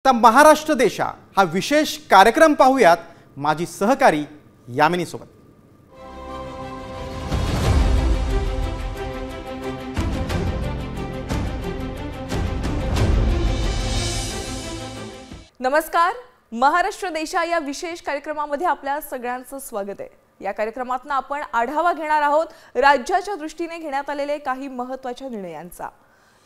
आता महाराष्ट्र देशा हा विशेष कार्यक्रम पाहूयात माझी सहकारी यामिनी सोबत। नमस्कार, महाराष्ट्र देशा या विशेष कार्यक्रमामध्ये आपल्या सगळ्यांचं स्वागत आहे। या कार्यक्रमातून आपण आढावा घेणार आहोत राज्याच्या दृष्टीने घेण्यात आलेले काही महत्त्वाच्या निर्णयांचा।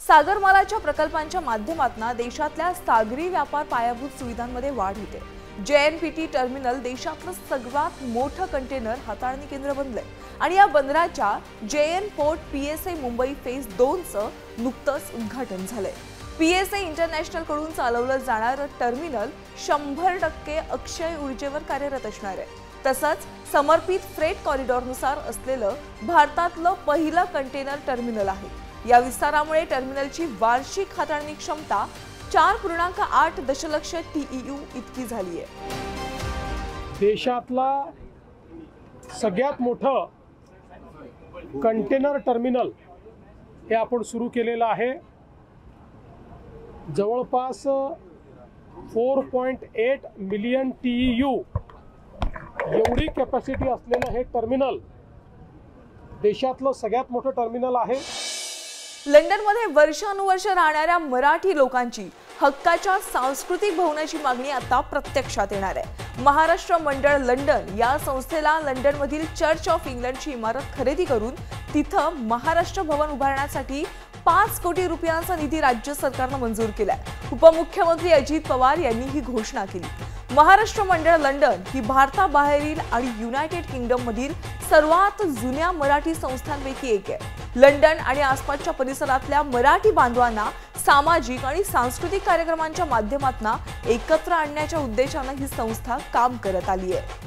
सागरमालाच्या प्रकल्पांच्या माध्यमातून देशातल्या सागरी व्यापार पायाभूत सुविधांमध्ये वाढ होते। JNPT टर्मिनल देशातलं सर्वात मोठं कंटेनर हाताळणी केंद्र बनलंय आणि या बंदराच्या JN port PSA Mumbai phase 2 चं नुकतंच उद्घाटन झालंय। PSA इंटरनॅशनल कडून चालवलं जाणारं टर्मिनल 100% अक्षय ऊर्जेवर कार्यरत असणार आहे। तसंच समर्पित फ्रेट कॉरिडॉरनुसार असलेलं भारतातलं पहिलं कंटेनर टर्मिनल आहे। या विस्तारामुळे टर्मिनलची वार्षिक हाताळणी क्षमता 4.8 दशलक्ष TEU इतकी झाली आहे। देशातला सगळ्यात मोठं कंटेनर टर्मिनल हे आपण सुरू केलेलं आहे। जवळपास 4.8 मिलियन TEU एवढी कॅपॅसिटी असलेलं हे टर्मिनल देशातलं सगळ्यात मोठं टर्मिनल आहे। लंडनमध्ये वर्षानुवर्ष राहणाऱ्या मराठी लोकांची हक्काच्या सांस्कृतिक भवनाची मागणी आता प्रत्यक्षात येणार आहे। महाराष्ट्र मंडळ लंडन या संस्थेला लंडनमधील चर्च ऑफ इंग्लंडची इमारत खरेदी करून तिथं महाराष्ट्र भवन उभारण्यासाठी 5 कोटी रुपयांचा निधी राज्य सरकारने मंजूर केलाय। उपमुख्यमंत्री अजित पवार यांनी ही घोषणा केली। महाराष्ट्र मंडळ लंडन ही भारताबाहेरील आणि युनायटेड किंगडम मधील सर्वात जुन्या मराठी संस्थांपैकी एक आहे। लंडन आणि आसपासच्या परिसरातल्या मराठी बांधवांना सामाजिक आणि सांस्कृतिक कार्यक्रमांच्या माध्यमातून एकत्र आणण्याच्या उद्देशाने ही संस्था काम करत आली आहे।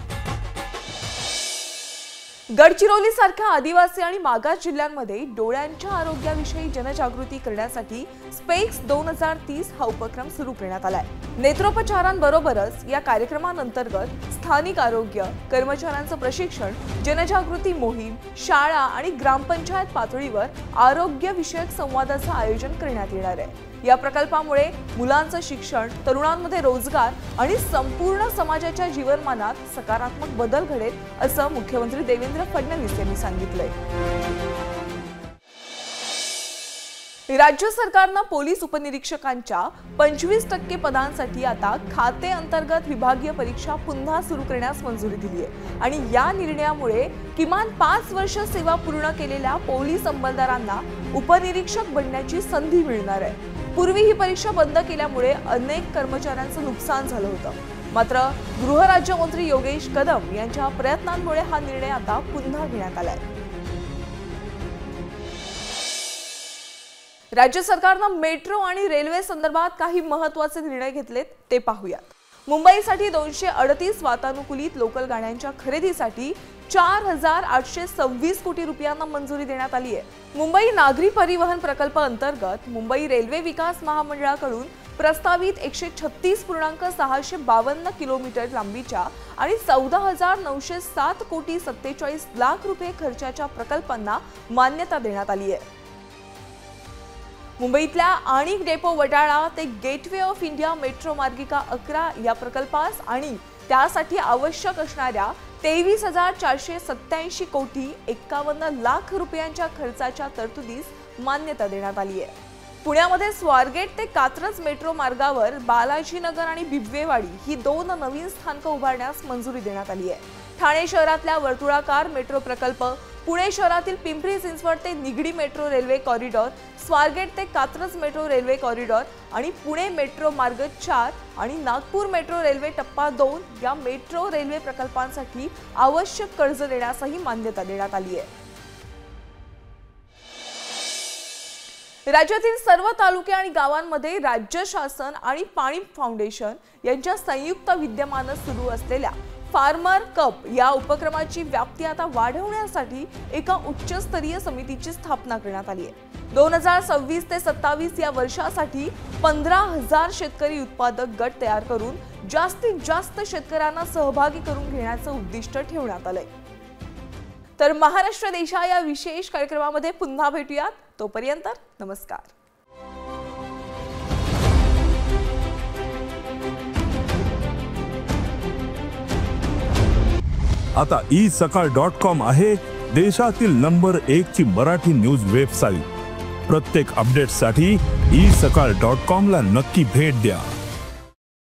गडचिरोली सारख्या आदिवासी आणि मागास जिल्ह्यांमध्ये डोळ्यांच्या आरोग्याविषयी जनजागृती करण्यासाठी स्पेक्स 2030 हा उपक्रम सुरू करण्यात आलाय। नेत्रोपचारांबरोबरच या कार्यक्रमांतर्गत स्थानिक आरोग्य कर्मचाऱ्यांचं प्रशिक्षण, जनजागृती मोहीम, शाळा आणि ग्रामपंचायत पातळीवर आरोग्य विषयक संवादाचं आयोजन करण्यात येणार आहे। या प्रकल्पामुळे मुलांचं शिक्षण, तरुणांमध्ये रोजगार आणि संपूर्ण समाजाच्या जीवनमानात सकारात्मक बदल घडेल असं मुख्यमंत्री देवेंद्र फडणवीस यांनी सांगितलंय। राज्य सरकारने पोलीस उपनिरीक्षकांच्या 25% पदांसाठी आता खाते अंतर्गत विभागीय परीक्षा पुन्हा सुरू करण्यास मंजुरी दिली आहे आणि या निर्णयामुळे किमान 5 वर्ष सेवा पूर्ण केलेल्या पोलीस अंमलदारांना उपनिरीक्षक बनण्याची संधी मिळणार आहे। पूर्वी ही परीक्षा बंद केल्यामुळे अनेक कर्मचाऱ्यांचं नुकसान झालं होतं। मात्र गृहराज्यमंत्री योगेश कदम यांच्या प्रयत्नांमुळे हा निर्णय आता पुन्हा घेण्यात आलाय। राज्य सरकारने मेट्रो आणि रेल्वे संदर्भात काही महत्त्वाचे निर्णय घेतलेत ते पाहूयात। मुंबईसाठी 238 वातानुकूलित लोकल गाड्यांच्या खरेदीसाठी 4,826 कोटी रुपयांना मंजुरी देण्यात आली आहे। मुंबई नागरी परिवहन प्रकल्प अंतर्गत मुंबई रेल्वे विकास महामंडळाकडून प्रस्तावित 136.652 किलोमीटर लांबीच्या आणि 14,907 कोटी 47 लाख रुपये खर्चाच्या प्रकल्पांना मान्यता देण्यात आली आहे। मुंबईतल्या आणिक डेपो वटाळा ते गेटवे ऑफ इंडिया मेट्रो मार्गिका 11 या प्रकल्पास आणि त्यासाठी आवश्यक असणाऱ्या 23,487 कोटी 51 लाख रुपयांच्या खर्चाच्या तरतुदीस मान्यता देण्यात आली आहे। पुण्यामध्ये स्वारगेट ते कात्रज मेट्रो मार्गावर बालाजीनगर आणि बिबवेवाडी ही 2 नवीन स्थानकं उभारण्यास मंजुरी देण्यात आली आहे। ठाणे शहरातल्या वर्तुळाकार मेट्रो प्रकल्प, पुणे शहरातील पिंपरी चिंचवड ते Nigdi metro railway corridor, Swargate ते कात्रज मेट्रो रेल्वे कॉरिडॉर आणि पुणे मेट्रो मार्ग 4 आणि नागपूर मेट्रो रेल्वे टप्पा 2 या मेट्रो रेल्वे प्रकल्पांसाठी आवश्यक कर्ज देण्यासही मान्यता देण्यात आली आहे। राज्यातील सर्व तालुके आणि गावांमध्ये राज्य शासन आणि पाणी फाउंडेशन यांच्या संयुक्त विद्यमाने सुरू असलेल्या फार्मर कप या उपक्रमाची व्याप्ती आता वाढवण्यासाठी एका उच्चस्तरीय समितीची स्थापना करण्यात आली आहे। 2026 ते 27 या वर्षासाठी 15,000 शेतकरी उत्पादक गट तयार करून जास्तीत जास्त शेतकऱ्यांना सहभागी करून घेण्याचं उद्दिष्ट ठेवण्यात आलंय। तर महाराष्ट्र देशा या विशेष कार्यक्रमामध्ये पुन्हा भेटूयात। तोपर्यंत नमस्कार। आता ईसकाळ.com आहे देशातील नंबर 1 ची मराठी न्यूज वेबसाईट. प्रत्येक अपडेटसाठी ईसकाळ.com ला नक्की भेट द्या.